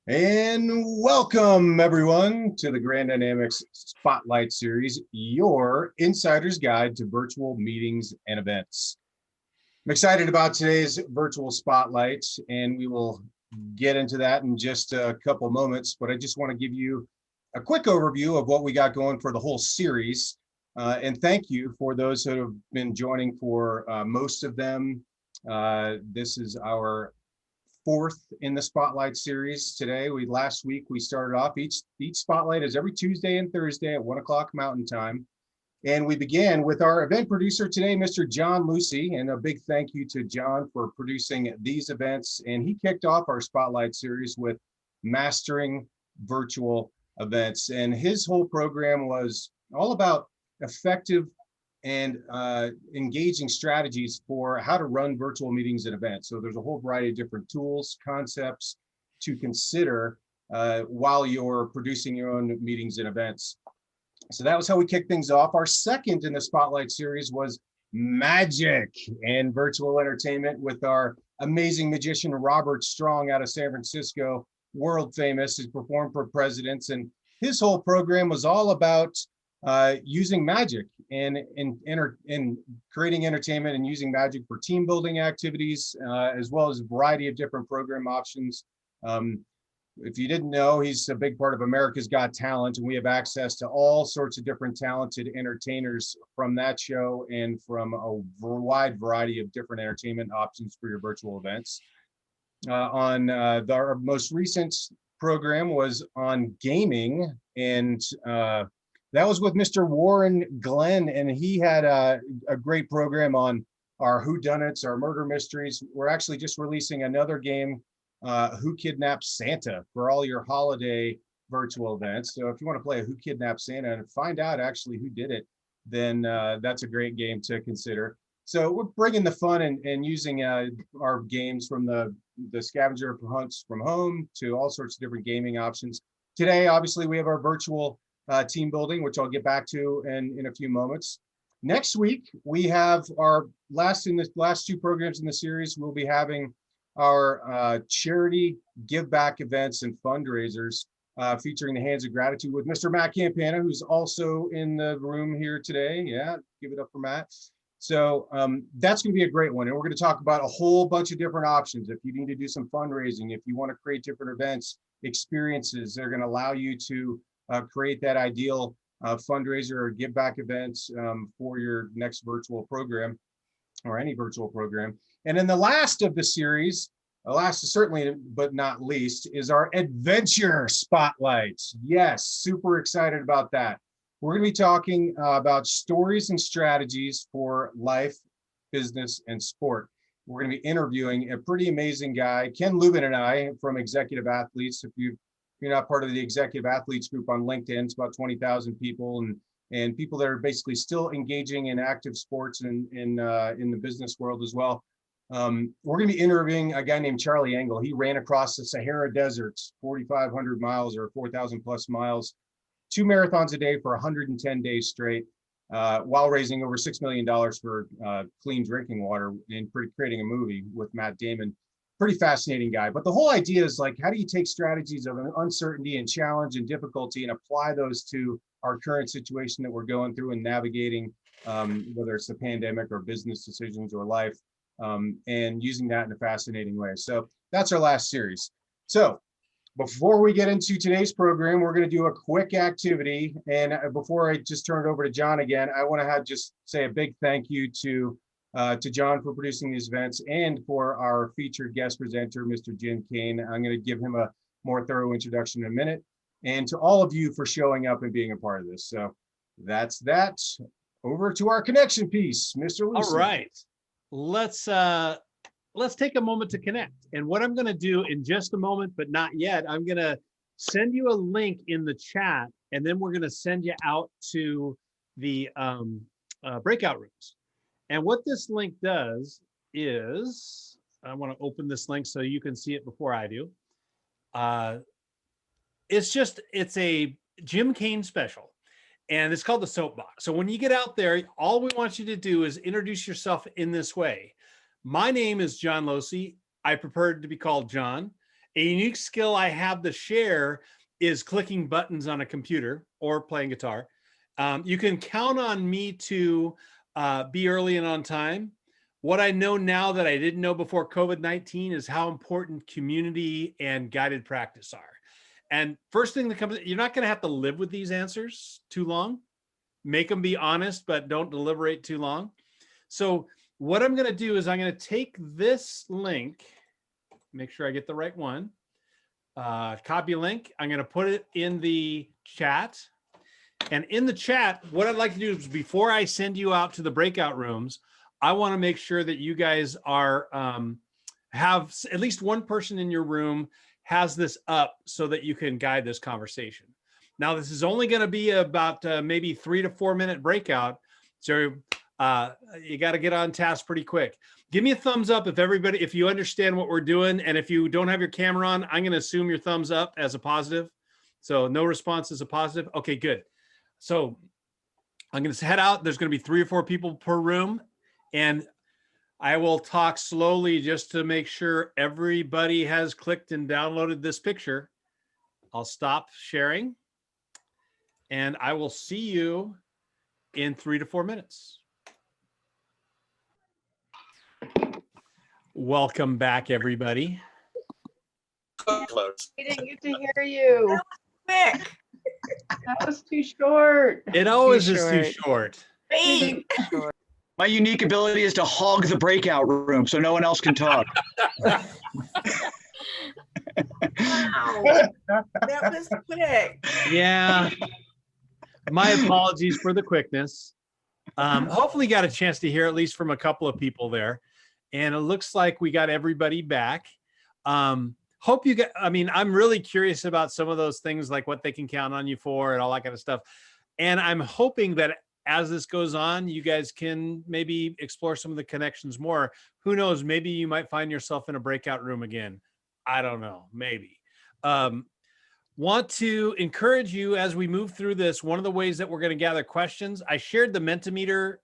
And welcome everyone to the Grand Dynamics Spotlight Series, your insider's guide to virtual meetings and events. I'm excited about today's virtual spotlight, and we will get into that in just a couple moments, but I just want to give you a quick overview of what we got going for the whole series. And thank you for those who have been joining for most of them. This is our fourth in the Spotlight series today. Last week we started off, each Spotlight is every Tuesday and Thursday at 1 o'clock Mountain Time. And we began with our event producer today, Mr. John Lucy, and a big thank you to John for producing these events. And he kicked off our Spotlight series with mastering virtual events. And his whole program was all about effective and engaging strategies for how to run virtual meetings and events. So there's a whole variety of different tools, concepts to consider while you're producing your own meetings and events. So that was how we kicked things off. Our second in the Spotlight series was magic and virtual entertainment with our amazing magician, Robert Strong out of San Francisco, world famous, has performed for presidents. And his whole program was all about using magic and creating entertainment and using magic for team building activities, as well as a variety of different program options. If you didn't know, he's a big part of America's Got Talent, and we have access to all sorts of different talented entertainers from that show and from a wide variety of different entertainment options for your virtual events. Our most recent program was on gaming, and that was with Mr. Warren Glenn, and he had a great program on our whodunits, our murder mysteries. We're actually just releasing another game, Who Kidnapped Santa, for all your holiday virtual events. So if you want to play a Who Kidnapped Santa and find out actually who did it, then that's a great game to consider. So we're bringing the fun and using our games from the scavenger hunts from home to all sorts of different gaming options. Today, obviously, we have our virtual team building, which I'll get back to in a few moments. Next week, we have our last two programs in the series. We'll be having our charity give back events and fundraisers featuring the Hands of Gratitude with Mr. Matt Campana, who's also in the room here today. Yeah, give it up for Matt. So that's going to be a great one. And we're going to talk about a whole bunch of different options. If you need to do some fundraising, if you want to create different events, experiences, they're going to allow you to create that ideal fundraiser or give back events for your next virtual program or any virtual program. And then the last of the series, certainly but not least, is our adventure spotlight. Yes, super excited about that. We're going to be talking about stories and strategies for life, business, and sport. We're going to be interviewing a pretty amazing guy, Ken Lubin and I from Executive Athletes. If you're not part of the Executive Athletes group on LinkedIn, it's about 20,000 people and people that are basically still engaging in active sports and in the business world as well. We're going to be interviewing a guy named Charlie Engle. He ran across the Sahara Desert, 4,500 miles or 4,000 plus miles, 2 marathons a day for 110 days straight, while raising over $6 million for clean drinking water and creating a movie with Matt Damon. Pretty fascinating guy. But the whole idea is like, how do you take strategies of uncertainty and challenge and difficulty and apply those to our current situation that we're going through and navigating, whether it's the pandemic or business decisions or life, and using that in a fascinating way. So that's our last series. So before we get into today's program, we're going to do a quick activity. And before I just turn it over to John again, I want to just say a big thank you to John for producing these events and for our featured guest presenter, Mr. Jim Kane. I'm going to give him a more thorough introduction in a minute. And to all of you for showing up and being a part of this. So that's that. Over to our connection piece, Mr. Lucy. All right. Let's take a moment to connect. And what I'm going to do in just a moment, but not yet, I'm going to send you a link in the chat, and then we're going to send you out to the breakout rooms. And what this link does is, I want to open this link so you can see it before I do. It's a Jim Kane special, and it's called the Soapbox. So when you get out there, all we want you to do is introduce yourself in this way. My name is John Locy. I prefer to be called John, A unique skill I have to share is clicking buttons on a computer or playing guitar. You can count on me to be early and on time. What I know now that I didn't know before COVID-19 is how important community and guided practice are. And first thing that comes, you're not going to have to live with these answers too long. Make them be honest, but don't deliberate too long. So what I'm going to do is I'm going to take this link, make sure I get the right one, copy link. I'm going to put it in the chat. And in the chat, what I'd like to do is before I send you out to the breakout rooms, I want to make sure that you guys are have at least one person in your room has this up so that you can guide this conversation. Now, this is only going to be about maybe 3 to 4 minute breakout. So you got to get on task pretty quick. Give me a thumbs up if you understand what we're doing. And if you don't have your camera on, I'm going to assume your thumbs up as a positive. So no response is a positive. Okay, good. So I'm going to head out. There's going to be 3 or 4 people per room. And I will talk slowly just to make sure everybody has clicked and downloaded this picture. I'll stop sharing and I will see you in 3 to 4 minutes. Welcome back, everybody. We didn't get to hear you. Quick. That was too short. It always is too short. Bing. My unique ability is to hog the breakout room so no one else can talk. Wow. That was quick. Yeah. My apologies for the quickness. Hopefully got a chance to hear at least from a couple of people there. And it looks like we got everybody back. Hope you get, I'm really curious about some of those things, like what they can count on you for and all that kind of stuff. And I'm hoping that as this goes on, you guys can maybe explore some of the connections more. Who knows, maybe you might find yourself in a breakout room again. I don't know, maybe. Want to encourage you as we move through this. One of the ways that we're going to gather questions, I shared the Mentimeter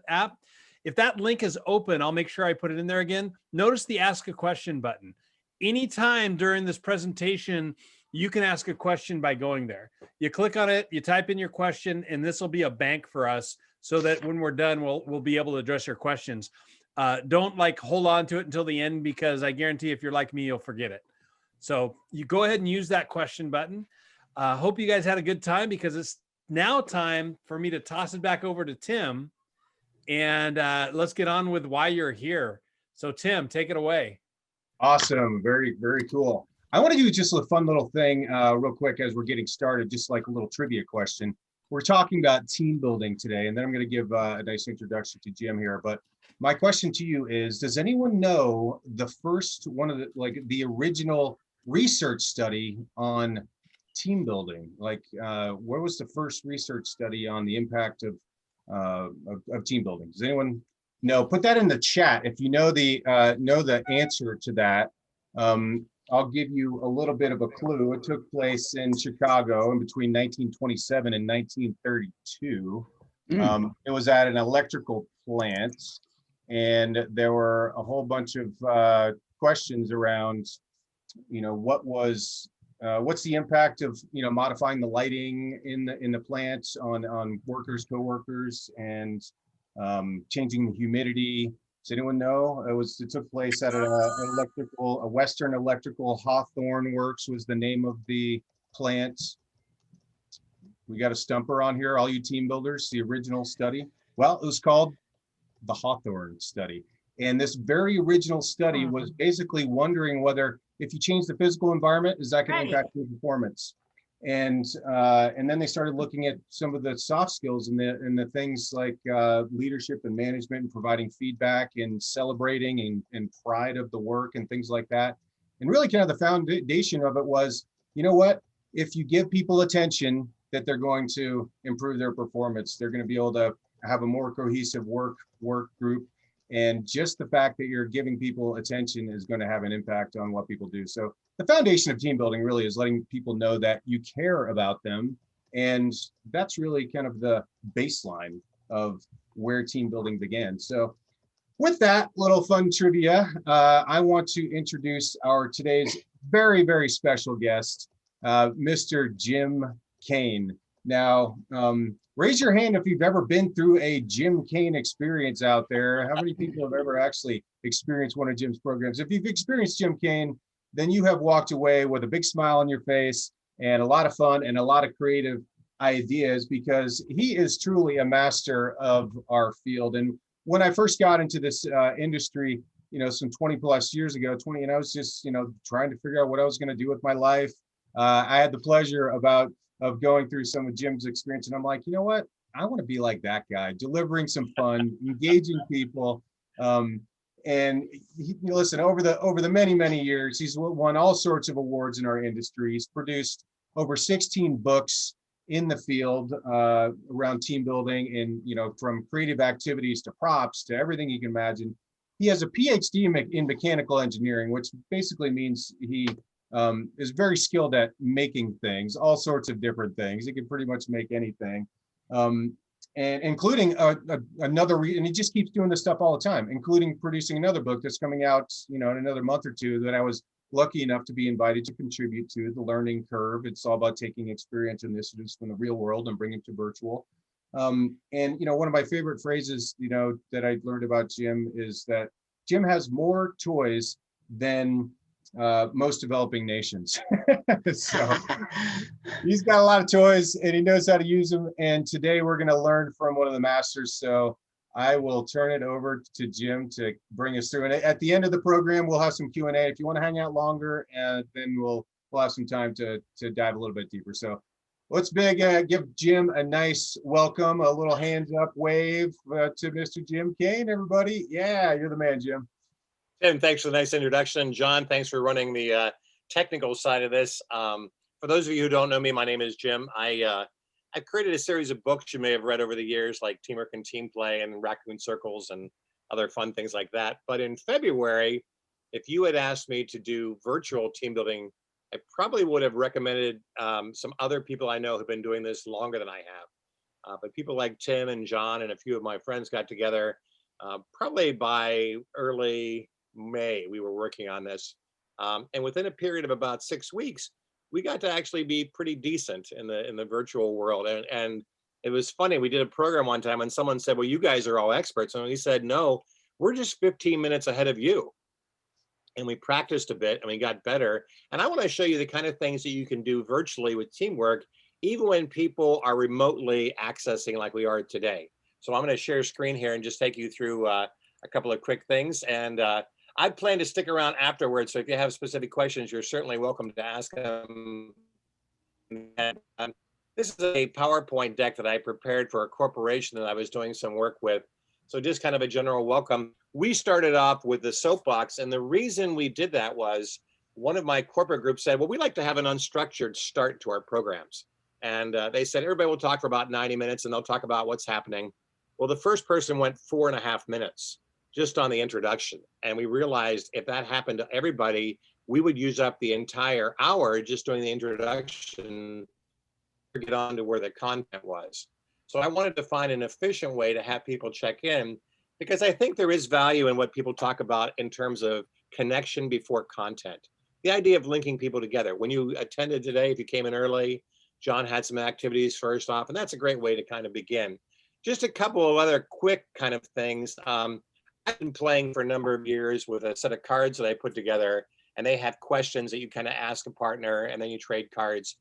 app. If that link is open, I'll make sure I put it in there again. Notice the ask a question button. Anytime during this presentation, you can ask a question by going there. You click on it, you type in your question, and this will be a bank for us so that when we're done, we'll be able to address your questions. Don't hold on to it until the end, because I guarantee if you're like me, you'll forget it. So you go ahead and use that question button. Hope you guys had a good time, because it's now time for me to toss it back over to Tim, and let's get on with why you're here. So Tim, take it away. Awesome. Very, very cool. I want to do just a fun little thing real quick as we're getting started, just like a little trivia question. We're talking about team building today, and then I'm going to give a nice introduction to Jim here. But my question to you is, does anyone know the first one of the original research study on team building? Where was the first research study on the impact of team building? Does anyone know? Put that in the chat if you know the answer to that. I'll give you a little bit of a clue. It took place in Chicago in between 1927 and 1932. It was at an electrical plant, and there were a whole bunch of questions around, what's the impact of modifying the lighting in the plant on workers, co-workers, and changing the humidity. Does anyone know? It took place at a Western Electrical. Hawthorne Works was the name of the plant. We got a stumper on here, all you team builders. The original study. Well, it was called the Hawthorne study, and this very original study was basically wondering whether, if you change the physical environment, is that going to impact your performance? And then they started looking at some of the soft skills and the things like leadership and management, and providing feedback and celebrating and pride of the work and things like that. And really kind of the foundation of it was, if you give people attention, that they're going to improve their performance. They're going to be able to have a more cohesive work group. And just the fact that you're giving people attention is going to have an impact on what people do. So the foundation of team building really is letting people know that you care about them. And that's really kind of the baseline of where team building began. So with that little fun trivia, I want to introduce our today's very, very special guest, Mr. Jim Kane. Now, raise your hand if you've ever been through a Jim Kane experience out there. How many people have ever actually experienced one of Jim's programs? If you've experienced Jim Kane, then you have walked away with a big smile on your face and a lot of fun and a lot of creative ideas, because he is truly a master of our field. And when I first got into this industry, some 20 plus years ago, and I was just, trying to figure out what I was going to do with my life. I had the pleasure of going through some of Jim's experience, and I'm like, you know what? I want to be like that guy, delivering some fun, engaging people. Listen, over the many years, he's won all sorts of awards in our industry. He's produced over 16 books in the field around team building, and from creative activities to props to everything you can imagine. He has a PhD in mechanical engineering, which basically means he is very skilled at making things, all sorts of different things. He can pretty much make anything, and including and he just keeps doing this stuff all the time, including producing another book that's coming out, in another month or two, that I was lucky enough to be invited to contribute to, The Learning Curve. It's all about taking experience initiatives from the real world and bringing it to virtual. And one of my favorite phrases, that I learned about Jim is that Jim has more toys than most developing nations. So he's got a lot of toys and he knows how to use them. And today we're going to learn from one of the masters. So I will turn it over to Jim to bring us through. And at the end of the program, we'll have some Q&A. If you want to hang out longer, and then we'll have some time to dive a little bit deeper. So let's give Jim a nice welcome, a little hands up wave to Mr. Jim Kane, everybody. Yeah, you're the man, Jim. Tim, thanks for the nice introduction. John, thanks for running the technical side of this. For those of you who don't know me, my name is Jim. I created a series of books you may have read over the years, like Teamwork and Team Play and Raccoon Circles and other fun things like that. But in February, if you had asked me to do virtual team building, I probably would have recommended some other people I know who've been doing this longer than I have. But people like Tim and John and a few of my friends got together. Probably by early May, we were working on this. And within a period of about 6 weeks, we got to actually be pretty decent in the virtual world. And it was funny. We did a program one time and someone said, well, you guys are all experts. And we said, no, we're just 15 minutes ahead of you. And we practiced a bit and we got better. And I want to show you the kind of things that you can do virtually with teamwork, even when people are remotely accessing like we are today. So I'm going to share a screen here and just take you through a couple of quick things. And I plan to stick around afterwards. So if you have specific questions, you're certainly welcome to ask them. And, this is a PowerPoint deck that I prepared for a corporation that I was doing some work with. So just kind of a general welcome. We started off with the soapbox, and the reason we did that was one of my corporate groups said, well, we like to have an unstructured start to our programs. And they said, everybody will talk for about 90 minutes and they'll talk about what's happening. Well, the first person went 4.5 minutes just on the introduction. And we realized if that happened to everybody, we would use up the entire hour just doing the introduction to get on to where the content was. So I wanted to find an efficient way to have people check in, because I think there is value in what people talk about in terms of connection before content. The idea of linking people together. When you attended today, if you came in early, John had some activities first off, and that's a great way to kind of begin. Just a couple of other quick kind of things. I've been playing for a number of years with a set of cards that I put together, and they have questions that you kind of ask a partner, and then you trade cards.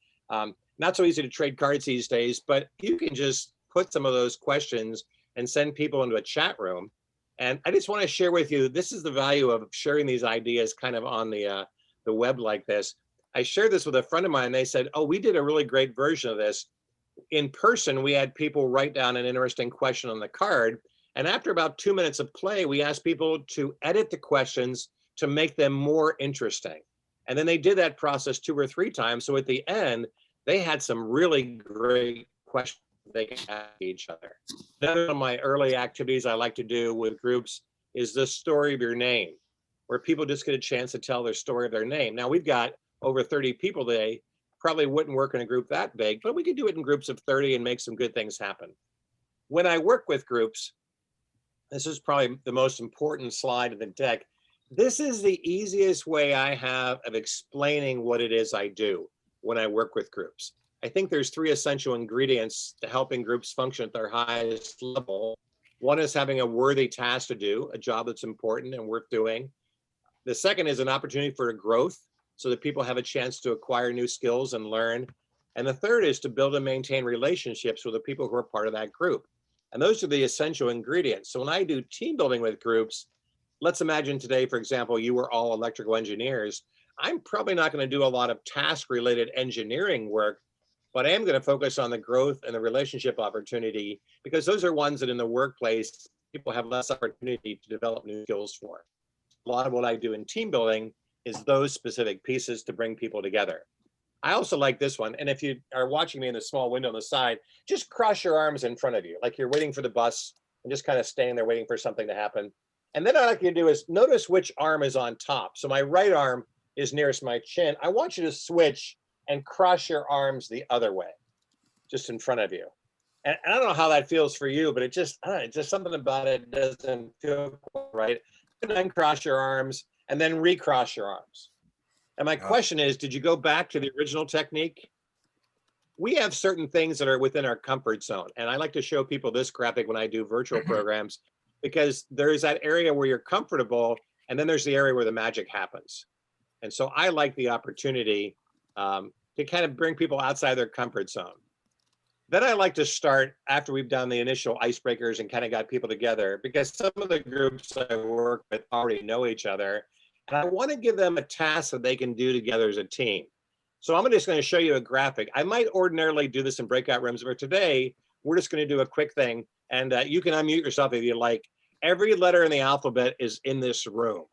Not so easy to trade cards these days, but you can just put some of those questions and send people into a chat room. And I just want to share with you, this is the value of sharing these ideas kind of on the web like this. I shared this with a friend of mine, and they said, oh, we did a really great version of this. In person, we had people write down an interesting question on the card. And after about 2 minutes of play, we asked people to edit the questions to make them more interesting. And then they did that process 2 or 3 times. So at the end, they had some really great questions they can ask each other. Another of my early activities I like to do with groups is the story of your name, where people just get a chance to tell their story of their name. Now we've got over 30 people today, probably wouldn't work in a group that big, but we could do it in groups of 30 and make some good things happen. When I work with groups, This is probably the most important slide in the deck. This is the easiest way I have of explaining what it is I do when I work with groups. I think there's 3 essential ingredients to helping groups function at their highest level. One is having a worthy task to do, a job that's important and worth doing. The second is an opportunity for growth so that people have a chance to acquire new skills and learn. And the third is to build and maintain relationships with the people who are part of that group. And those are the essential ingredients. So when I do team building with groups, let's imagine today, for example, you were all electrical engineers. I'm probably not going to do a lot of task related engineering work, but I am going to focus on the growth and the relationship opportunity, because those are ones that in the workplace, people have less opportunity to develop new skills for. A lot of what I do in team building is those specific pieces to bring people together. I also like this one. And if you are watching me in the small window on the side, just cross your arms in front of you, like you're waiting for the bus and just kind of standing there waiting for something to happen. And then what I like you to do is notice which arm is on top. So my right arm is nearest my chin. I want you to switch and cross your arms the other way, just in front of you. And I don't know how that feels for you, but it just, I don't know, just something about it doesn't feel right. And then cross your arms and then recross your arms. And my question is, did you go back to the original technique? We have certain things that are within our comfort zone. And I like to show people this graphic when I do virtual programs, because there's that area where you're comfortable, and then there's the area where the magic happens. And so I like the opportunity to kind of bring people outside their comfort zone. Then I like to start after we've done the initial icebreakers and kind of got people together, because some of the groups I work with already know each other. And I want to give them a task that they can do together as a team. So I'm just going to show you a graphic. I might ordinarily do this in breakout rooms, but today we're just going to do a quick thing. And you can unmute yourself if you like. Every letter in the alphabet is in this room.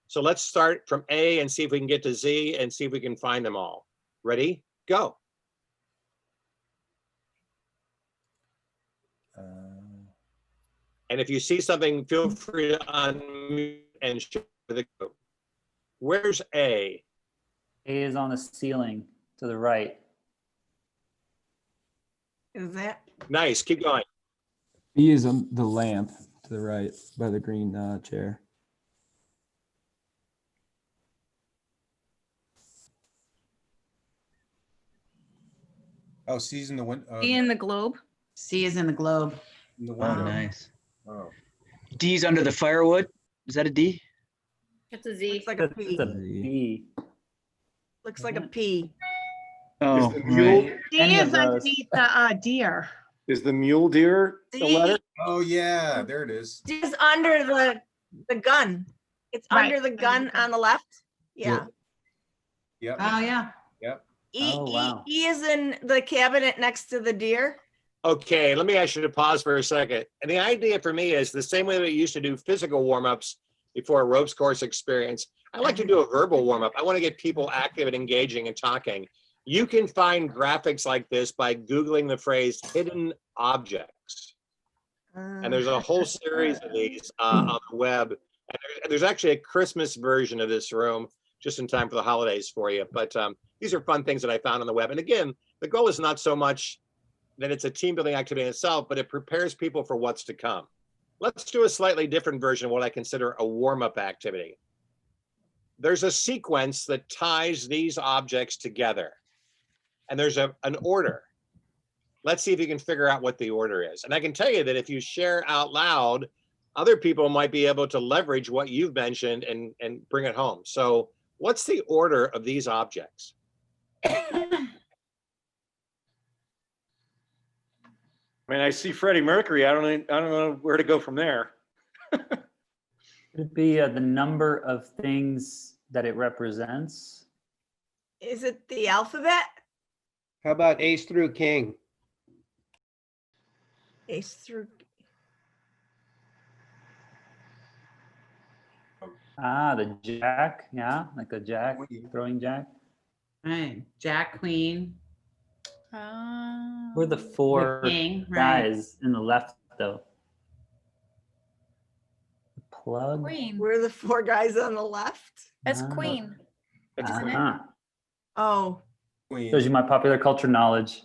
So let's start from A and see if we can get to Z and see if we can find them all. Ready? Go. And if you see something, feel free to unmute and show the group. Where's A? A is on the ceiling to the right. Is that? Nice, keep going. B is on the lamp to the right by the green chair. Oh, C's in the window. B in the globe. C is in the globe. In the Oh, window. nice. Oh. D's under the firewood. Is that a D? It's a Z. Looks like a It's P. a B. Looks like a P. Oh, the mule- right. D Any of is those. underneath the deer. Is the mule deer a D letter? Oh, yeah, there it is. is under the gun. It's Right. under the gun on the left. Yeah. Yep. Oh, yeah. Oh, wow. E is in the cabinet next to the deer. Okay, let me ask you to pause for a second. And the idea for me is the same way that we used to do physical warm-ups before a ropes course experience. I like to do a verbal warm-up. I want to get people active and engaging and talking. You can find graphics like this by Googling the phrase hidden objects. And there's a whole series of these on the web. And there's actually a Christmas version of this room just in time for the holidays for you. But these are fun things that I found on the web. And again, the goal is not so much that it's a team building activity in itself, but it prepares people for what's to come. Let's do a slightly different version of what I consider a warm-up activity. There's a sequence that ties these objects together. And there's an order. Let's see if you can figure out what the order is. And I can tell you that if you share out loud, other people might be able to leverage what you've mentioned and bring it home. So what's the order of these objects? I mean, I see Freddie Mercury. I don't know where to go from there. Could it be the number of things that it represents? Is it the alphabet? How about ace through king? Ace through. Ah, the jack. Yeah, like a jack, throwing jack. Right. Jack, queen, We're the four king, right. guys in the left, though. The plug. Queen. We're the four guys on the left. That's Ah. queen. Isn't it? Uh-huh. Oh. Queen. Shows you my popular culture knowledge.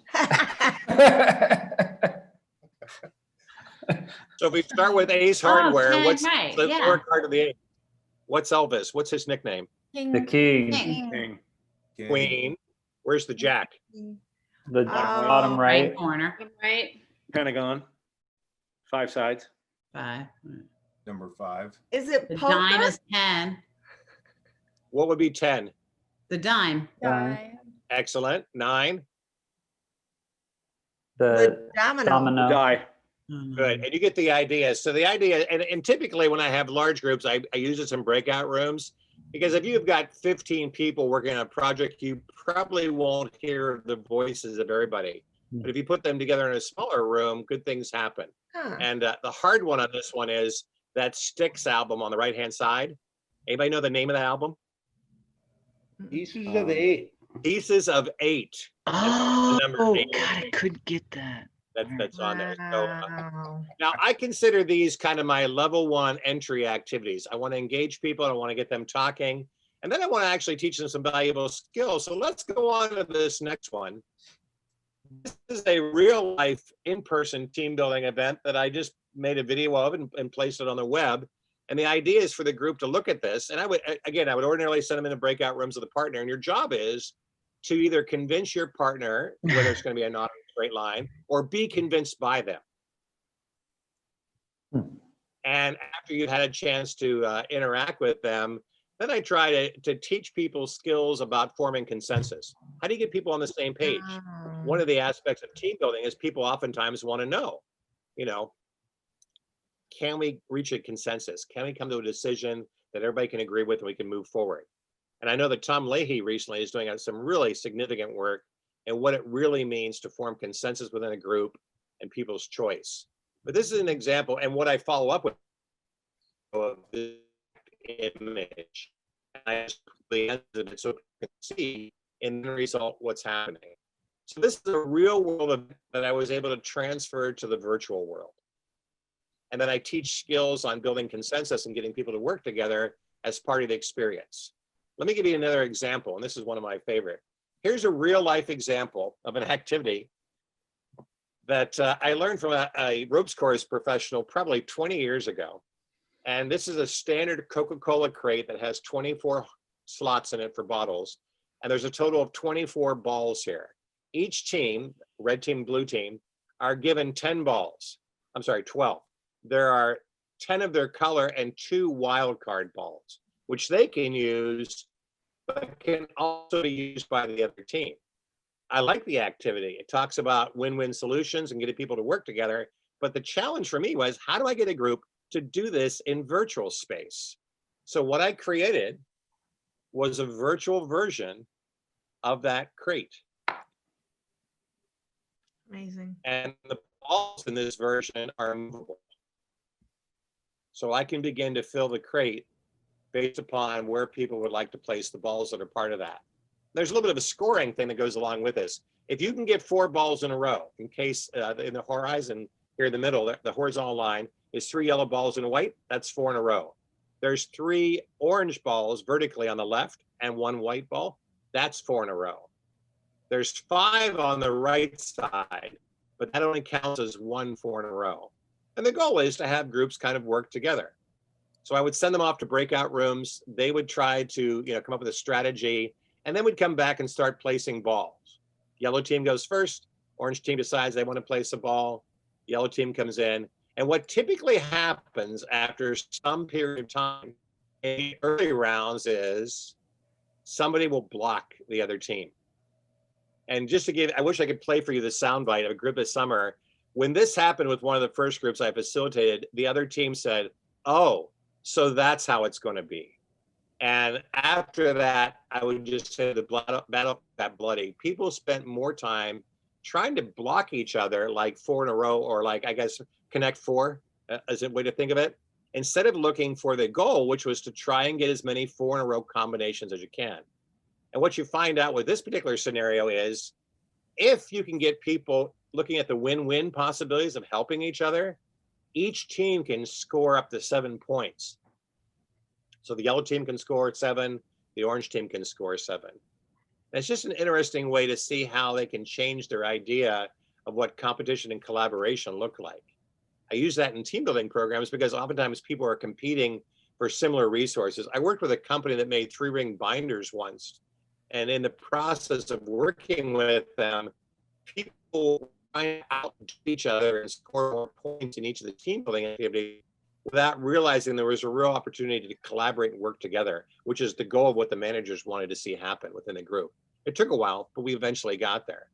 So if we start with Ace Oh, Hardware, Ken, what's right, the yeah. lower card of the eight? What's Elvis? What's his nickname? The king, King. King. Queen. Where's the Jack? the bottom Oh. right. Corner. Right. Pentagon. 5 sides. 5. Number 5. Is it The dime poker? is 10. What would be 10? The dime. Excellent. 9. The domino. Domino. Die. Good. And you get the idea. So the idea, and typically when I have large groups, I use this in breakout rooms, because if you've got 15 people working on a project, you probably won't hear the voices of everybody. But if you put them together in a smaller room, good things happen. Huh. And the hard one on this one is that Styx album on the right-hand side. Anybody know the name of the album? Pieces of 8. Pieces of 8. Oh, number 8. God, I could get that. That's on there. So, Wow. now I consider these kind of my level 1 entry activities. I want to engage people. I want to get them talking. And then I want to actually teach them some valuable skills. So let's go on to this next one. This is a real life in-person team building event that I just made a video of and placed it on the web. And the idea is for the group to look at this. And I would ordinarily send them into breakout rooms with a partner. And your job is to either convince your partner, whether it's going to be a not straight line, or be convinced by them. And after you've had a chance to interact with them, then I try to teach people skills about forming consensus. How do you get people on the same page? One of the aspects of team building is people oftentimes want to know, can we reach a consensus? Can we come to a decision that everybody can agree with and we can move forward? And I know that Tom Leahy recently is doing some really significant work and what it really means to form consensus within a group and people's choice. But this is an example, and what I follow up with of this image, and I just answered it so you can see in the result what's happening. So this is a real world event that I was able to transfer to the virtual world. And then I teach skills on building consensus and getting people to work together as part of the experience. Let me give you another example, and this is one of my favorite. Here's a real life example of an activity that I learned from a ropes course professional probably 20 years ago. And this is a standard Coca-Cola crate that has 24 slots in it for bottles. And there's a total of 24 balls here. Each team, red team, blue team, are given 10 balls. I'm sorry, 12. There are 10 of their color and 2 wild card balls, which they can use, but can also be used by the other team. I like the activity. It talks about win-win solutions and getting people to work together. But the challenge for me was, how do I get a group to do this in virtual space? So what I created was a virtual version of that crate. Amazing. And the balls in this version are movable. So I can begin to fill the crate based upon where people would like to place the balls that are part of that. There's a little bit of a scoring thing that goes along with this. If you can get 4 balls in a row, in case in the horizon here in the middle, the horizontal line is 3 yellow balls and a white, that's 4 in a row. There's 3 orange balls vertically on the left and 1 white ball, that's 4 in a row. There's 5 on the right side, but that only counts as 1 4 in a row. And the goal is to have groups kind of work together. So I would send them off to breakout rooms. They would try to, come up with a strategy, and then we'd come back and start placing balls. Yellow team goes first. Orange team decides they want to place a ball. Yellow team comes in. And what typically happens after some period of time in the early rounds is somebody will block the other team. And just to give, I wish I could play for you the soundbite of a group this summer. When this happened with one of the first groups I facilitated, the other team said, "Oh, so that's how it's going to be." And after that, I would just say the battle got bloody. People spent more time trying to block each other, like 4 in a row, or like, I guess, connect 4 as a way to think of it, instead of looking for the goal, which was to try and get as many 4 in a row combinations as you can. And what you find out with this particular scenario is, if you can get people looking at the win-win possibilities of helping each other, each team can score up to 7 points. So the yellow team can score 7, the orange team can score 7. And it's just an interesting way to see how they can change their idea of what competition and collaboration look like. I use that in team building programs because oftentimes people are competing for similar resources. I worked with a company that made 3-ring binders once. And in the process of working with them, people trying to outdo each other and score more points in each of the team building activities without realizing there was a real opportunity to collaborate and work together, which is the goal of what the managers wanted to see happen within the group. It took a while, but we eventually got there.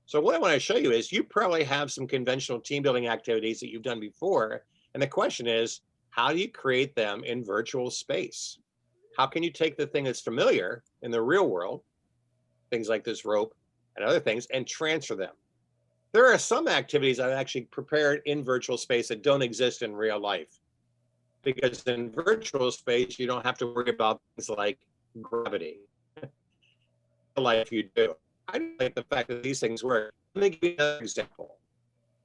So what I want to show you is you probably have some conventional team building activities that you've done before. And the question is, how do you create them in virtual space? How can you take the thing that's familiar in the real world, things like this rope and other things, and transfer them? There are some activities I've actually prepared in virtual space that don't exist in real life. Because in virtual space, you don't have to worry about things like gravity. In life you do. I like the fact that these things work. Let me give you another example.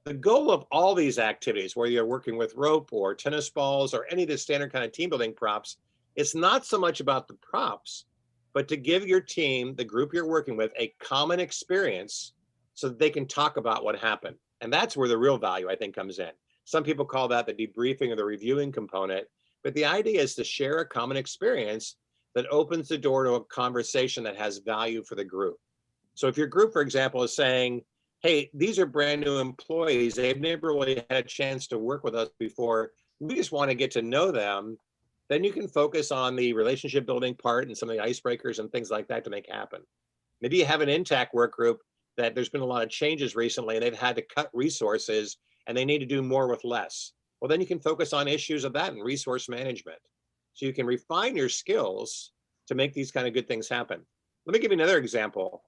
The goal of all these activities, whether you're working with rope or tennis balls or any of the standard kind of team building props, it's not so much about the props, but to give your team, the group you're working with, a common experience so that they can talk about what happened. And that's where the real value, I think, comes in. Some people call that the debriefing or the reviewing component, but the idea is to share a common experience that opens the door to a conversation that has value for the group. So if your group, for example, is saying, hey, these are brand new employees, they've never really had a chance to work with us before, we just want to get to know them, then you can focus on the relationship building part and some of the icebreakers and things like that to make happen. Maybe you have an intact work group that there's been a lot of changes recently and they've had to cut resources and they need to do more with less. Well, then you can focus on issues of that and resource management. So you can refine your skills to make these kind of good things happen. Let me give you another example.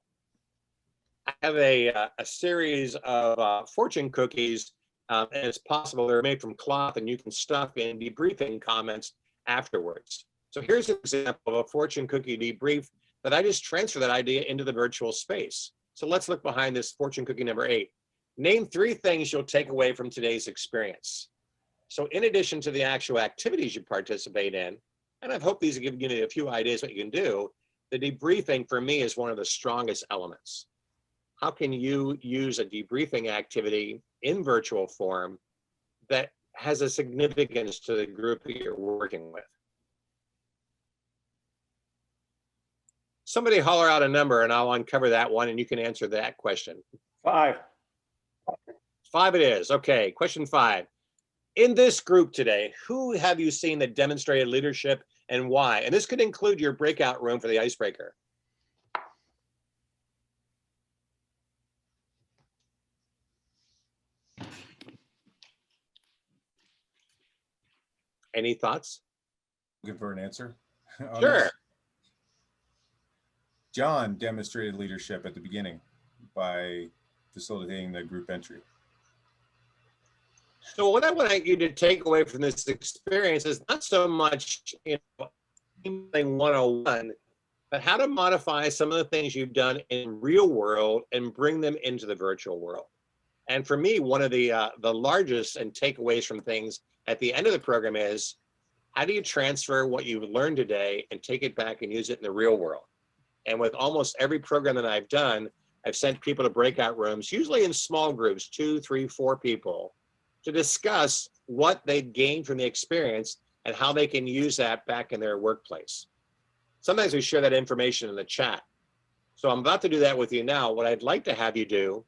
I have a series of fortune cookies, and it's possible they're made from cloth and you can stuff in debriefing comments afterwards. So here's an example of a fortune cookie debrief that I just transfer that idea into the virtual space. So let's look behind this fortune cookie number 8. Name 3 things you'll take away from today's experience. So in addition to the actual activities you participate in, and I hope these have given you a few ideas what you can do, the debriefing for me is one of the strongest elements. How can you use a debriefing activity in virtual form that has a significance to the group that you're working with? Somebody holler out a number and I'll uncover that one and you can answer that question. 5. 5 it is. Okay, question 5. In this group today, who have you seen that demonstrated leadership and why? And this could include your breakout room for the icebreaker. Any thoughts? Looking for an answer? on Sure. this? John demonstrated leadership at the beginning by facilitating the group entry. So what I want you to take away from this experience is not so much, thing 101, but how to modify some of the things you've done in real world and bring them into the virtual world. And for me, one of the largest and takeaways from things at the end of the program is, how do you transfer what you've learned today and take it back and use it in the real world? And with almost every program that I've done, I've sent people to breakout rooms, usually in small groups, 2, 3, 4 people, to discuss what they gained from the experience and how they can use that back in their workplace. Sometimes we share that information in the chat. So I'm about to do that with you now. What I'd like to have you do,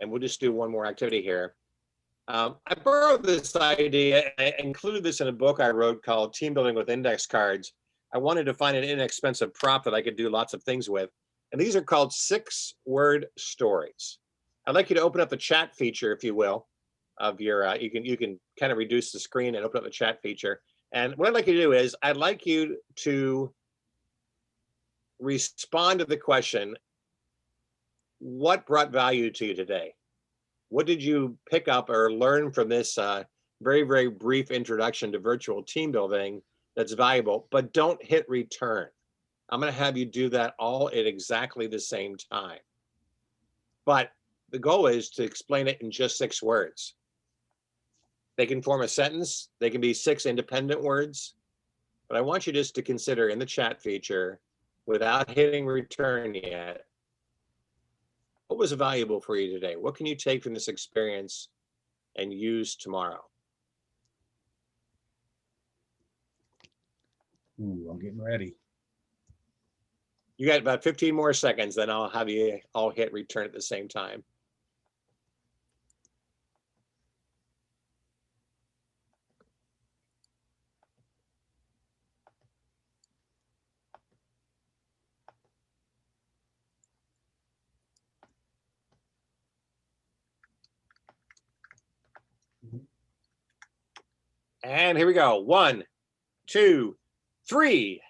and we'll just do one more activity here. I borrowed this idea, I included this in a book I wrote called Team Building with Index Cards. I wanted to find an inexpensive prop that I could do lots of things with. And these are called 6-word stories. I'd like you to open up the chat feature, if you will, of your, you can kind of reduce the screen and open up the chat feature. And what I'd like you to do is, I'd like you to respond to the question, what brought value to you today? What did you pick up or learn from this very, very brief introduction to virtual team building that's valuable, but don't hit return. I'm going to have you do that all at exactly the same time. But the goal is to explain it in just 6 words. They can form a sentence. They can be 6 independent words. But I want you just to consider in the chat feature, without hitting return yet, what was valuable for you today? What can you take from this experience and use tomorrow? Ooh, I'm getting ready. You got about 15 more seconds, then I'll have you all hit return at the same time. And here we go. 1, 2, 3.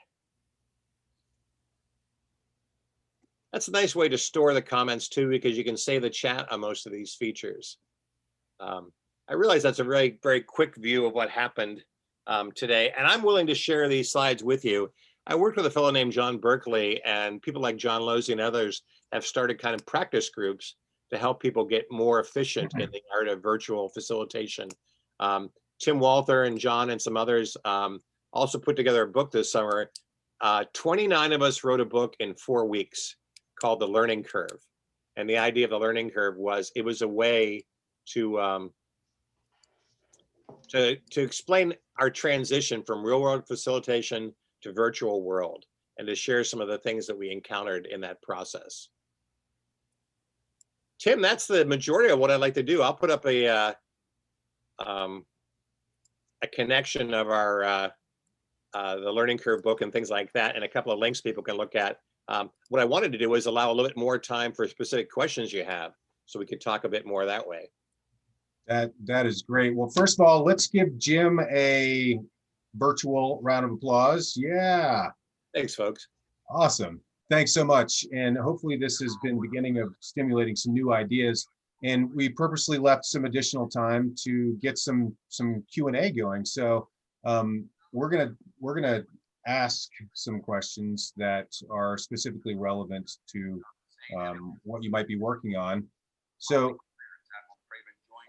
That's a nice way to store the comments too, because you can save the chat on most of these features. I realize that's a very, very quick view of what happened today, and I'm willing to share these slides with you. I worked with a fellow named John Berkeley, and people like John Losey and others have started kind of practice groups to help people get more efficient in the art of virtual facilitation. Tim Walther and John and some others also put together a book this summer. 29 of us wrote a book in 4 weeks called The Learning Curve. And the idea of the learning curve was, it was a way to explain our transition from real world facilitation to virtual world, and to share some of the things that we encountered in that process. Tim, that's the majority of what I'd like to do. I'll put up a connection of our the Learning Curve book and things like that, and a couple of links people can look at. What I wanted to do is allow a little bit more time for specific questions you have, so we could talk a bit more that way. That is great. Well, first of all, let's give Jim a virtual round of applause. Yeah. Thanks, folks. Awesome. Thanks so much. And hopefully this has been beginning of stimulating some new ideas. And we purposely left some additional time to get some Q&A going. So we're gonna ask some questions that are specifically relevant to what you might be working on. So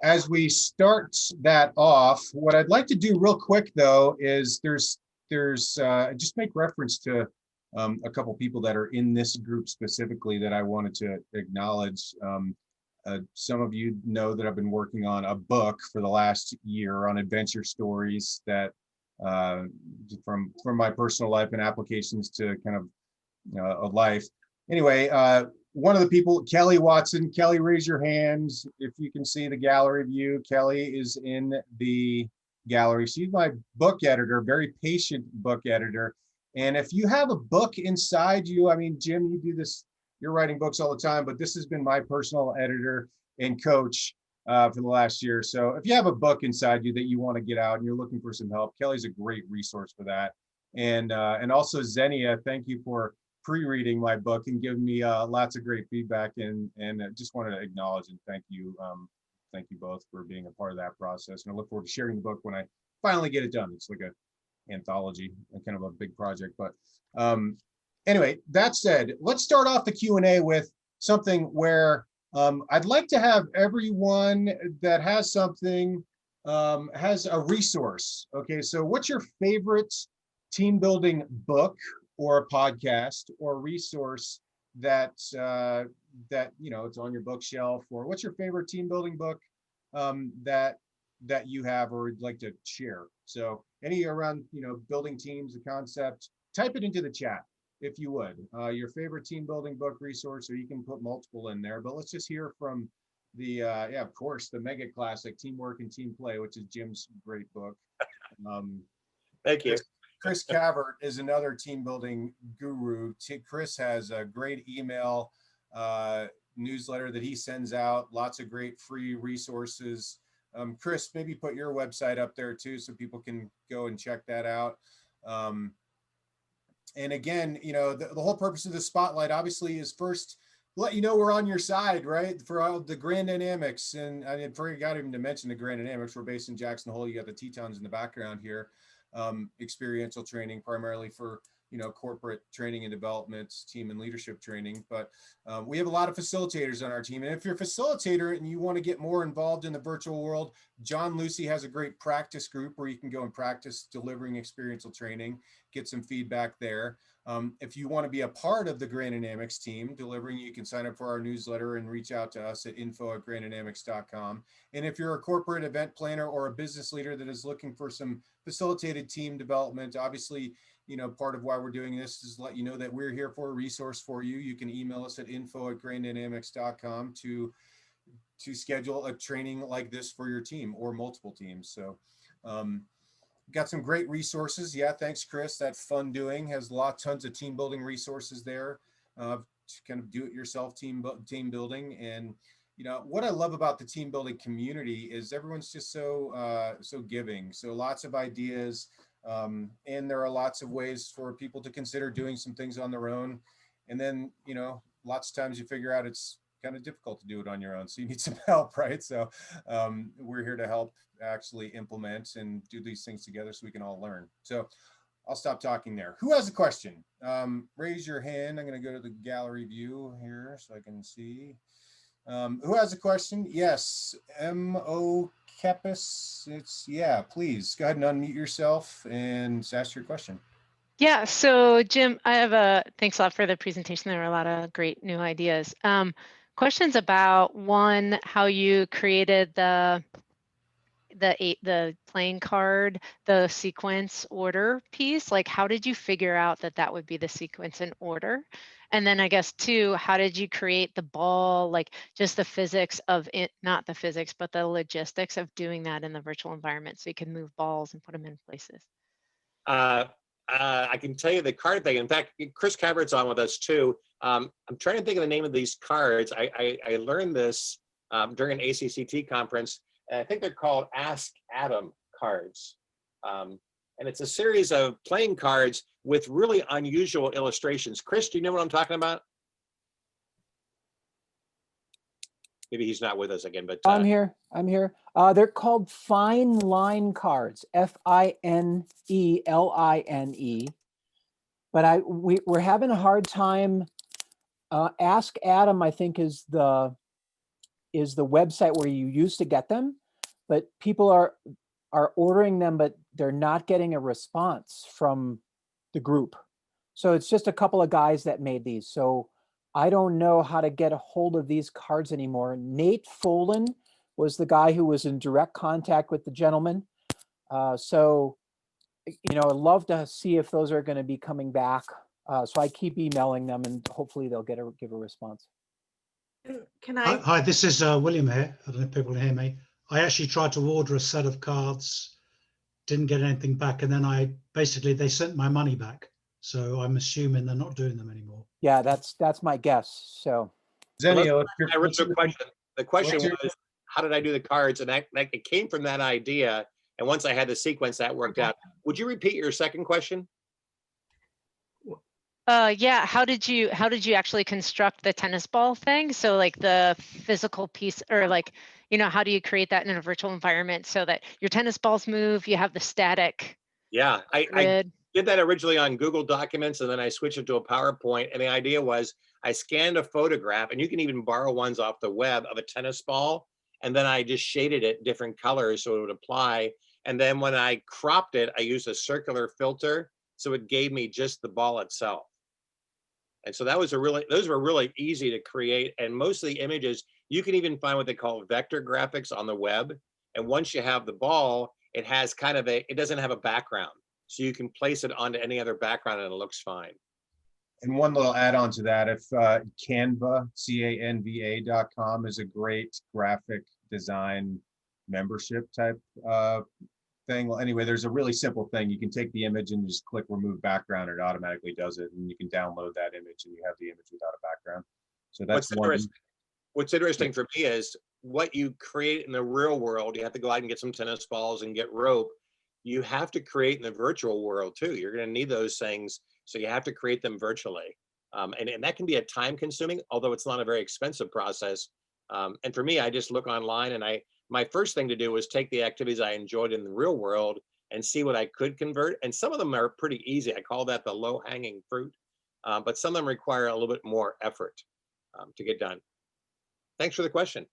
as we start that off, what I'd like to do real quick though is there's just make reference to a couple people that are in this group specifically that I wanted to acknowledge. Some of you know that I've been working on a book for the last year on adventure stories that from my personal life and applications to kind of a life. Anyway, one of the people, Kelly Watson. Kelly, raise your hand if you can see the gallery view. Kelly is in the gallery. She's my book editor, very patient book editor. And if you have a book inside you, I mean, Jim, you do this, you're writing books all the time, but this has been my personal editor and coach for the last year. So if you have a book inside you that you want to get out and you're looking for some help, Kelly's a great resource for that. And also Xenia, thank you for pre-reading my book and giving me lots of great feedback, and just wanted to acknowledge and thank you both for being a part of that process. And I look forward to sharing the book when I finally get it done. It's like a anthology and kind of a big project, but anyway, that said, let's start off the Q&A with something where I'd like to have everyone that has something has a resource. Okay, so what's your favorite team building book or a podcast or resource that you know, it's on your bookshelf? Or what's your favorite team building book that you have or would like to share? So any around, you know, building teams, the concept, type it into the chat if you would. Your favorite team building book resource, or you can put multiple in there, but let's just hear from the yeah, of course, the mega classic, Teamwork and Team Play, which is Jim's great book. Thank you. Chris Cavert is another team building guru. Chris has a great email newsletter that he sends out, lots of great free resources. Chris, maybe put your website up there too, so people can go and check that out. And again, you know, the whole purpose of the spotlight obviously is first let you know we're on your side, right? For all the Grand Dynamics. And I forgot even to mention the Grand Dynamics. We're based in Jackson Hole. You got the Tetons in the background here. Experiential training primarily for, you know, corporate training and development, team and leadership training. But we have a lot of facilitators on our team. And if you're a facilitator and you want to get more involved in the virtual world, John Lucy has a great practice group where you can go and practice delivering experiential training, get some feedback there. If you want to be a part of the Grandinamics team delivering, you can sign up for our newsletter and reach out to us at info@grandinamics.com. And if you're a corporate event planner or a business leader that is looking for some facilitated team development, obviously, part of why we're doing this is let you know that we're here for a resource for you. You can email us at info@grandinamics.com to schedule a training like this for your team or multiple teams. So, got some great resources. Yeah, thanks, Chris. That Fun Doing has tons of team building resources there, to kind of do it yourself team building. And what I love about the team building community is everyone's just so giving. So lots of ideas, and there are lots of ways for people to consider doing some things on their own. And then lots of times you figure out it's kind of difficult to do it on your own, so you need some help, right? So we're here to help actually implement and do these things together so we can all learn. So I'll stop talking there. Who has a question? Raise your hand. I'm going to go to the gallery view here so I can see. Who has a question? Yes, M.O. Kepis. Please go ahead and unmute yourself and ask your question. Yeah, so Jim, thanks a lot for the presentation. There were a lot of great new ideas. Questions about one, how you created the playing card, the sequence order piece. Like, how did you figure out that would be the sequence in order? And then I guess two, how did you create the ball, like just the physics of it, not the physics, but the logistics of doing that in the virtual environment so you can move balls and put them in places? I can tell you the card thing. In fact, Chris Cabot's on with us too. I'm trying to think of the name of these cards. I learned this during an ACCT conference. And I think they're called Ask Adam cards. And it's a series of playing cards with really unusual illustrations. Chris, do you know what I'm talking about? Maybe he's not with us again, but I'm here. They're called Fine Line cards, FINELINE. But we're having a hard time. Ask Adam, I think, is the website where you used to get them, but people are ordering them, but they're not getting a response from the group. So it's just a couple of guys that made these. So I don't know how to get a hold of these cards anymore. Nate Folan was the guy who was in direct contact with the gentleman. So, I'd love to see if those are going to be coming back. So I keep emailing them and hopefully they'll give a response. Can I? Hi, this is William here. I don't know if people can hear me. I actually tried to order a set of cards, didn't get anything back, and then they sent my money back. So I'm assuming they're not doing them anymore. Yeah, that's my guess. So Zenio, I read the question. The question was, how did I do the cards? And it came from that idea. And once I had the sequence, that worked out. Would you repeat your second question? Yeah, how did you actually construct the tennis ball thing? So like the physical piece, or like, how do you create that in a virtual environment so that your tennis balls move, you have the static? Yeah, I did that originally on Google Documents, and then I switched it to a PowerPoint. And the idea was I scanned a photograph, and you can even borrow ones off the web, of a tennis ball. And then I just shaded it different colors so it would apply. And then when I cropped it, I used a circular filter. So it gave me just the ball itself. And so those were really easy to create. And most of the images, you can even find what they call vector graphics on the web. And once you have the ball, it has it doesn't have a background. So you can place it onto any other background and it looks fine. And one little add-on to that, if Canva, CANVA.com is a great graphic design membership type thing. Well, anyway, there's a really simple thing. You can take the image and just click remove background. It automatically does it. And you can download that image and you have the image without a background. So that's What's interesting for me is what you create in the real world. You have to go out and get some tennis balls and get rope. You have to create in the virtual world too. You're going to need those things. So you have to create them virtually. And that can be a time consuming, although it's not a very expensive process. And for me, I just look online, and my first thing to do was take the activities I enjoyed in the real world and see what I could convert. And some of them are pretty easy. I call that the low hanging fruit, but some of them require a little bit more effort to get done. Thanks for the question.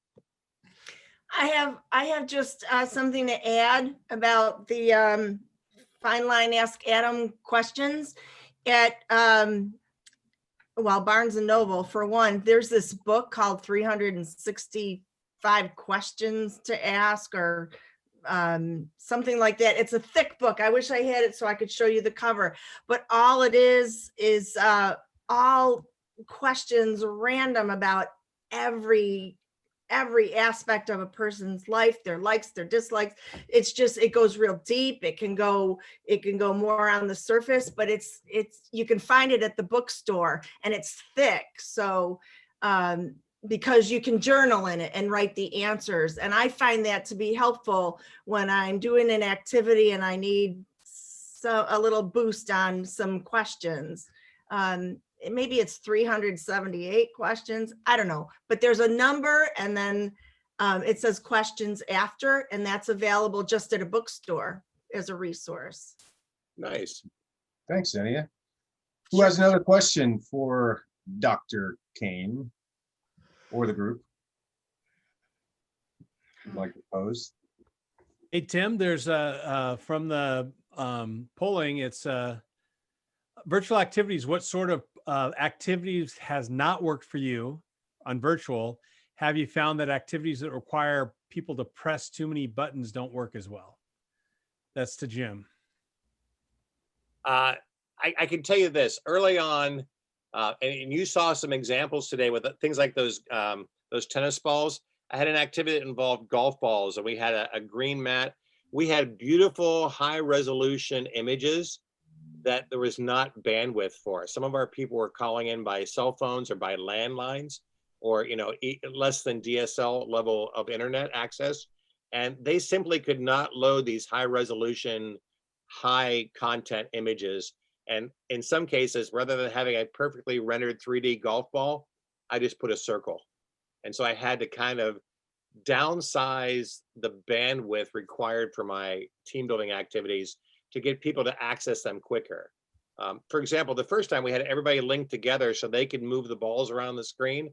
I have just something to add about the Fine Line Ask Adam questions. at, well, Barnes and Noble, for one, there's this book called 365 Questions to Ask, or something like that. It's a thick book. I wish I had it so I could show you the cover, but all it is all questions random about every aspect of a person's life, their likes, their dislikes. It's just, it goes real deep. It can go more on the surface, but it's you can find it at the bookstore, and it's thick. So because you can journal in it and write the answers. And I find that to be helpful when I'm doing an activity and I need a little boost on some questions. Maybe it's 378 questions. I don't know, but there's a number, and then it says questions after, and that's available just at a bookstore as a resource. Nice. Thanks, Ania. Who has another question for Dr. Kane or the group? Would like to pose? Hey, Tim, there's from the polling, it's virtual activities. What sort of activities has not worked for you on virtual? Have you found that activities that require people to press too many buttons don't work as well? That's to Jim. I can tell you this early on, and you saw some examples today with things like those tennis balls. I had an activity that involved golf balls, and we had a green mat. We had beautiful high resolution images that there was not bandwidth for. Some of our people were calling in by cell phones or by landlines, or less than DSL level of internet access, and they simply could not load these high resolution, high content images. And in some cases, rather than having a perfectly rendered 3D golf ball, I just put a circle. And so I had to kind of downsize the bandwidth required for my team building activities to get people to access them quicker. For example, the first time we had everybody linked together so they could move the balls around the screen,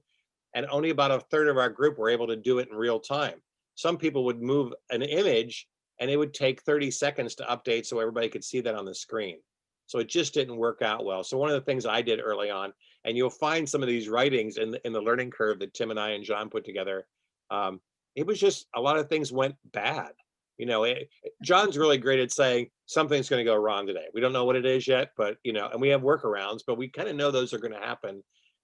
and only about a third of our group were able to do it in real time. Some people would move an image and it would take 30 seconds to update so everybody could see that on the screen. So it just didn't work out well. So one of the things I did early on, and you'll find some of these writings in the learning curve that Tim and I and John put together, it was just a lot of things went bad. John's really great at saying something's going to go wrong today. We don't know what it is yet, but and we have workarounds, but we kind of know those are going to happen.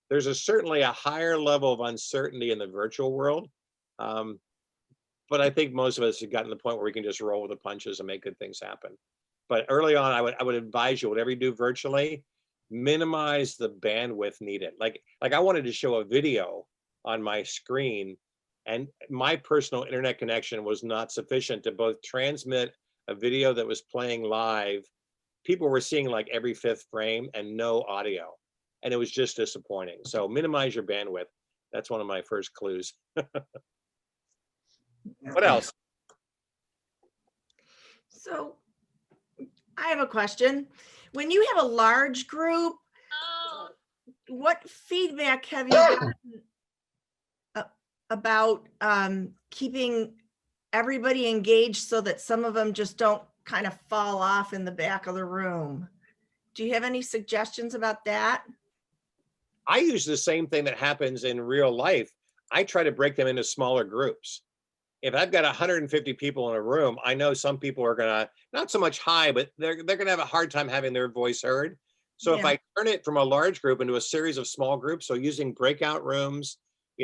There's certainly a higher level of uncertainty in the virtual world. But I think most of us have gotten to the point where we can just roll with the punches and make good things happen. But early on, I would advise you, whatever you do virtually, minimize the bandwidth needed. Like I wanted to show a video on my screen, and my personal internet connection was not sufficient to both transmit a video that was playing live. People were seeing like every 5th frame and no audio. And it was just disappointing. So minimize your bandwidth. That's one of my first clues. What else? So I have a question. When you have a large group, what feedback have you gotten about keeping everybody engaged so that some of them just don't kind of fall off in the back of the room? Do you have any suggestions about that? I use the same thing that happens in real life. I try to break them into smaller groups. If I've got 150 people in a room, I know some people are gonna, not so much high, but they're gonna have a hard time having their voice heard. So if I turn it from a large group into a series of small groups, so using breakout rooms,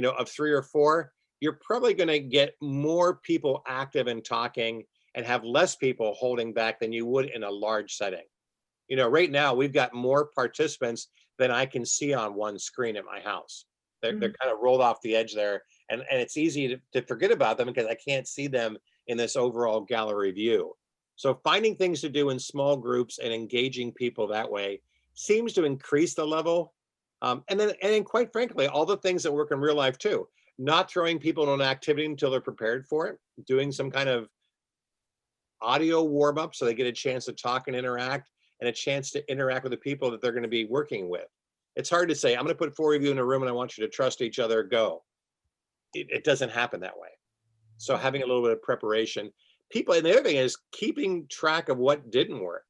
of 3 or 4, you're probably gonna get more people active and talking and have less people holding back than you would in a large setting. Right now we've got more participants than I can see on one screen at my house. They're kind of rolled off the edge there. And it's easy to forget about them because I can't see them in this overall gallery view. So finding things to do in small groups and engaging people that way seems to increase the level. And then quite frankly, all the things that work in real life too, not throwing people into an activity until they're prepared for it, doing some kind of audio warm up so they get a chance to talk and interact, and a chance to interact with the people that they're going to be working with. It's hard to say, I'm going to put 4 of you in a room and I want you to trust each other, go. It doesn't happen that way. So having a little bit of preparation. And the other thing is keeping track of what didn't work.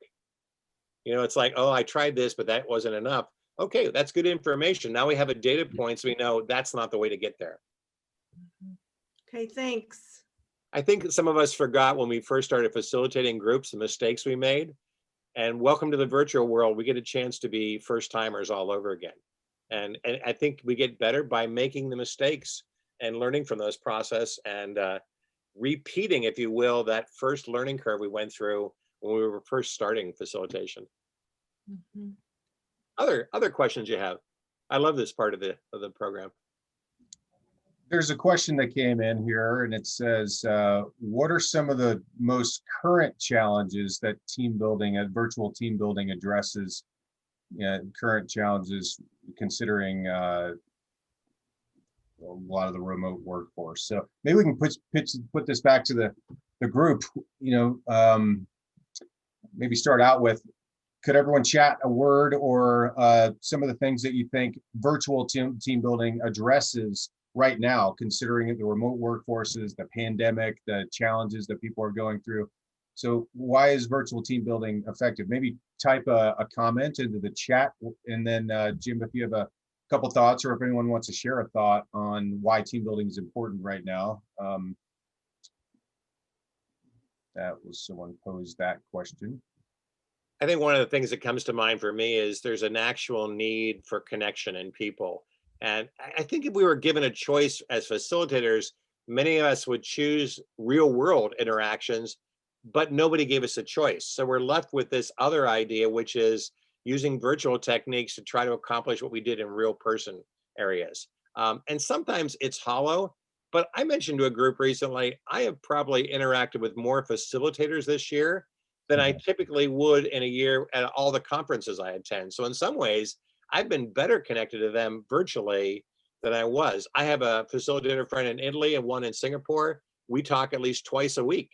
You know, it's like, oh, I tried this, but that wasn't enough. Okay, that's good information. Now we have a data point, so we know that's not the way to get there. Okay, thanks. I think some of us forgot when we first started facilitating groups, the mistakes we made. And welcome to the virtual world. We get a chance to be first timers all over again. And I think we get better by making the mistakes and learning from those process and repeating, if you will, that first learning curve we went through when we were first starting facilitation. Mhm. Other questions you have? I love this part of the program. There's a question that came in here and it says, what are some of the most current challenges that virtual team building addresses? Current challenges considering a lot of the remote workforce. So maybe we can put this back to the group, maybe start out with, could everyone chat a word or some of the things that you think virtual team building addresses right now, considering the remote workforces, the pandemic, the challenges that people are going through? So why is virtual team building effective? Maybe type a comment into the chat, and then Jim, if you have a couple thoughts, or if anyone wants to share a thought on why team building is important right now. That was someone posed that question. I think one of the things that comes to mind for me is there's an actual need for connection in people. And I think if we were given a choice as facilitators, many of us would choose real world interactions, but nobody gave us a choice. So we're left with this other idea, which is using virtual techniques to try to accomplish what we did in real person areas. And sometimes it's hollow, but I mentioned to a group recently, I have probably interacted with more facilitators this year than I typically would in a year at all the conferences I attend. So in some ways, I've been better connected to them virtually than I was. I have a facilitator friend in Italy and one in Singapore. We talk at least twice a week,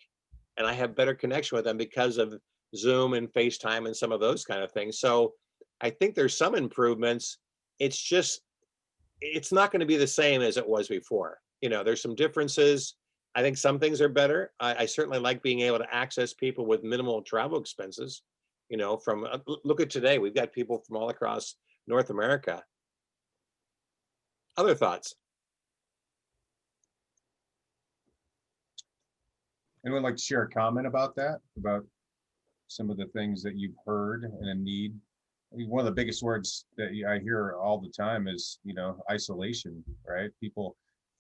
and I have better connection with them because of Zoom and FaceTime and some of those kind of things. So I think there's some improvements. It's just, it's not going to be the same as it was before. There's some differences. I think some things are better. I certainly like being able to access people with minimal travel expenses. From look at today, we've got people from all across North America. Other thoughts? Anyone like to share a comment about that? About some of the things that you've heard and a need? I mean, one of the biggest words that I hear all the time is, isolation, right? People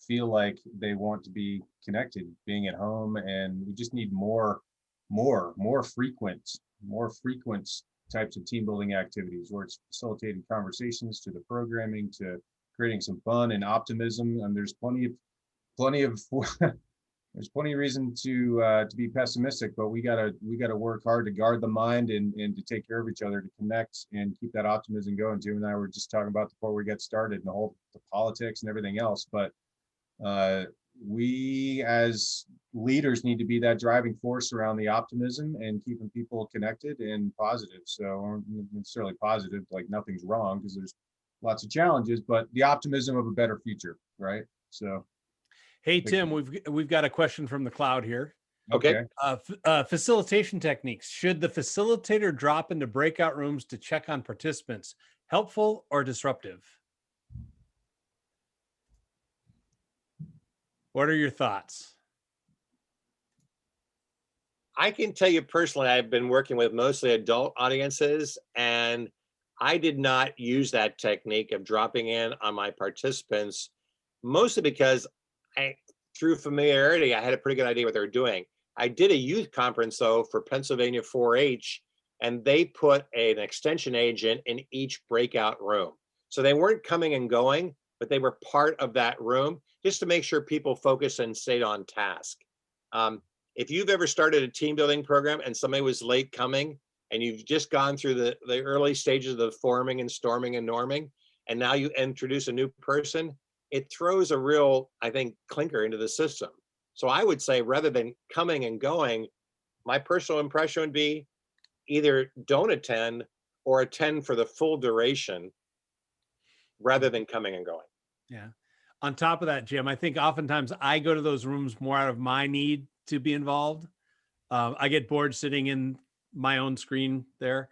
feel like they want to be connected, being at home, and we just need more frequent types of team building activities where it's facilitating conversations to the programming to creating some fun and optimism. And there's plenty of there's plenty of reason to be pessimistic, but we gotta work hard to guard the mind and to take care of each other, to connect and keep that optimism going. Jim and I were just talking about before we get started, and the politics and everything else, but we as leaders need to be that driving force around the optimism and keeping people connected and positive. So not necessarily positive, like nothing's wrong, because there's lots of challenges, but the optimism of a better future, right? So. Hey, Tim, we've got a question from the cloud here. Okay. Facilitation techniques. Should the facilitator drop into breakout rooms to check on participants? Helpful or disruptive? What are your thoughts? I can tell you personally, I've been working with mostly adult audiences, and I did not use that technique of dropping in on my participants, mostly because through familiarity, I had a pretty good idea what they were doing. I did a youth conference though for Pennsylvania 4-H, and they put an extension agent in each breakout room. So they weren't coming and going, but they were part of that room just to make sure people focused and stayed on task. If you've ever started a team building program and somebody was late coming and you've just gone through the early stages of the forming and storming and norming, and now you introduce a new person, it throws a real, I think, clinker into the system. So I would say rather than coming and going, my personal impression would be either don't attend or attend for the full duration rather than coming and going. Yeah. On top of that, Jim, I think oftentimes I go to those rooms more out of my need to be involved. I get bored sitting in my own screen there.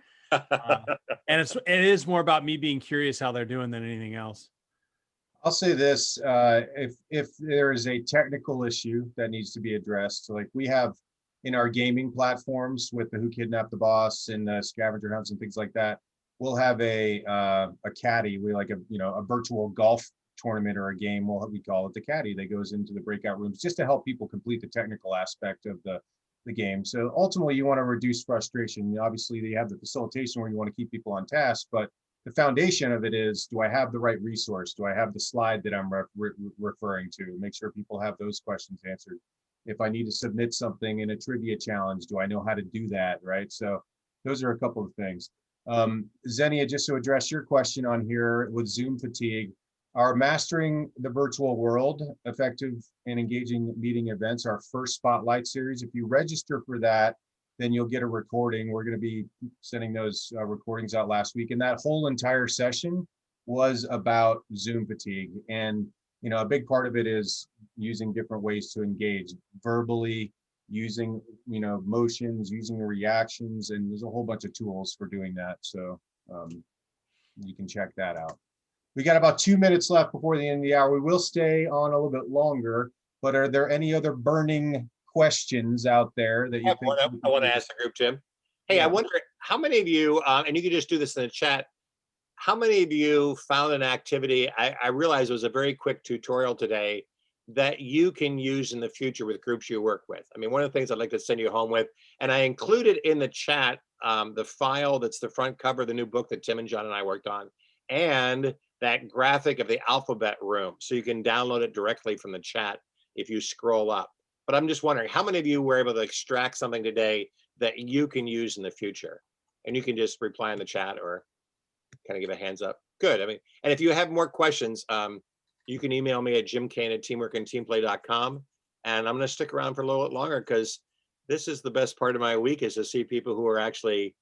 And it is more about me being curious how they're doing than anything else. I'll say this, if there is a technical issue that needs to be addressed, so like we have in our gaming platforms with the Who Kidnapped the Boss and scavenger hunts and things like that, we'll have a caddy, we like a virtual golf tournament or a game, we call it the caddy, that goes into the breakout rooms just to help people complete the technical aspect of the game. So ultimately you want to reduce frustration. Obviously you have the facilitation where you want to keep people on task, but the foundation of it is, do I have the right resource? Do I have the slide that I'm referring to? Make sure people have those questions answered. If I need to submit something in a trivia challenge, do I know how to do that, right? So those are a couple of things. Xenia, just to address your question on here with Zoom fatigue, our Mastering the Virtual World, Effective and Engaging Meeting Events, our first Spotlight series. If you register for that, then you'll get a recording. We're going to be sending those recordings out last week. And that whole entire session was about Zoom fatigue. And, a big part of it is using different ways to engage verbally, using, motions, using reactions, and there's a whole bunch of tools for doing that. So you can check that out. We got about 2 minutes left before the end of the hour. We will stay on a little bit longer, but are there any other burning questions out there that you think? I want to ask the group, Jim. Hey, I wonder how many of you, and you can just do this in the chat, how many of you found an activity, I realize it was a very quick tutorial today, that you can use in the future with groups you work with? I mean, one of the things I'd like to send you home with, and I included in the chat the file that's the front cover of the new book that Tim and John and I worked on, and that graphic of the alphabet room. So you can download it directly from the chat if you scroll up. But I'm just wondering, how many of you were able to extract something today that you can use in the future? And you can just reply in the chat or kind of give a hands up. Good. I mean, and if you have more questions, you can email me at jimkane@teamworkandteamplay.com. And I'm going to stick around for a little bit longer because this is the best part of my week, is to see people who are actually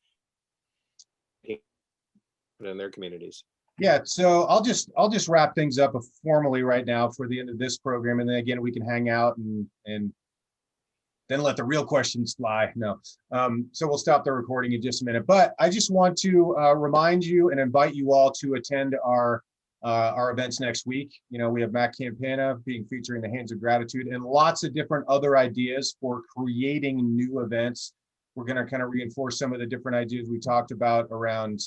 in their communities. Yeah, so I'll just wrap things up formally right now for the end of this program, and then again we can hang out and then let the real questions fly. No, so we'll stop the recording in just a minute. But I just want to remind you and invite you all to attend our events next week. We have Matt Campana being featured in the Hands of Gratitude, and lots of different other ideas for creating new events. We're going to kind of reinforce some of the different ideas we talked about around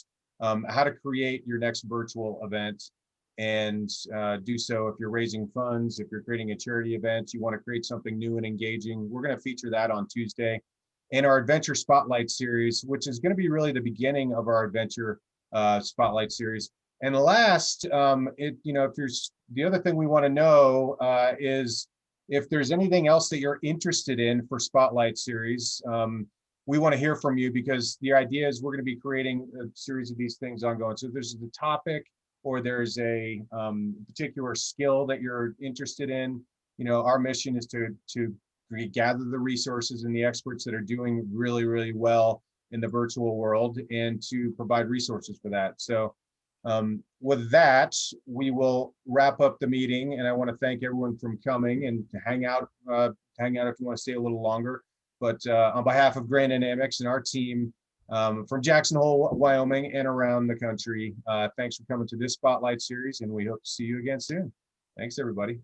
how to create your next virtual event, and do so if you're raising funds, if you're creating a charity event, you want to create something new and engaging. We're going to feature that on Tuesday. And our Adventure Spotlight series, which is going to be really the beginning of our Adventure Spotlight series. And last, if there's the other thing we want to know is if there's anything else that you're interested in for Spotlight series. We want to hear from you, because the idea is we're going to be creating a series of these things ongoing. So if there's a topic or there's a particular skill that you're interested in, our mission is to gather the resources and the experts that are doing really, really well in the virtual world, and to provide resources for that. So with that, we will wrap up the meeting, and I want to thank everyone for coming and to hang out if you want to stay a little longer. But on behalf of Grand Dynamics and our team from Jackson Hole, Wyoming, and around the country, thanks for coming to this Spotlight series, and we hope to see you again soon. Thanks, everybody.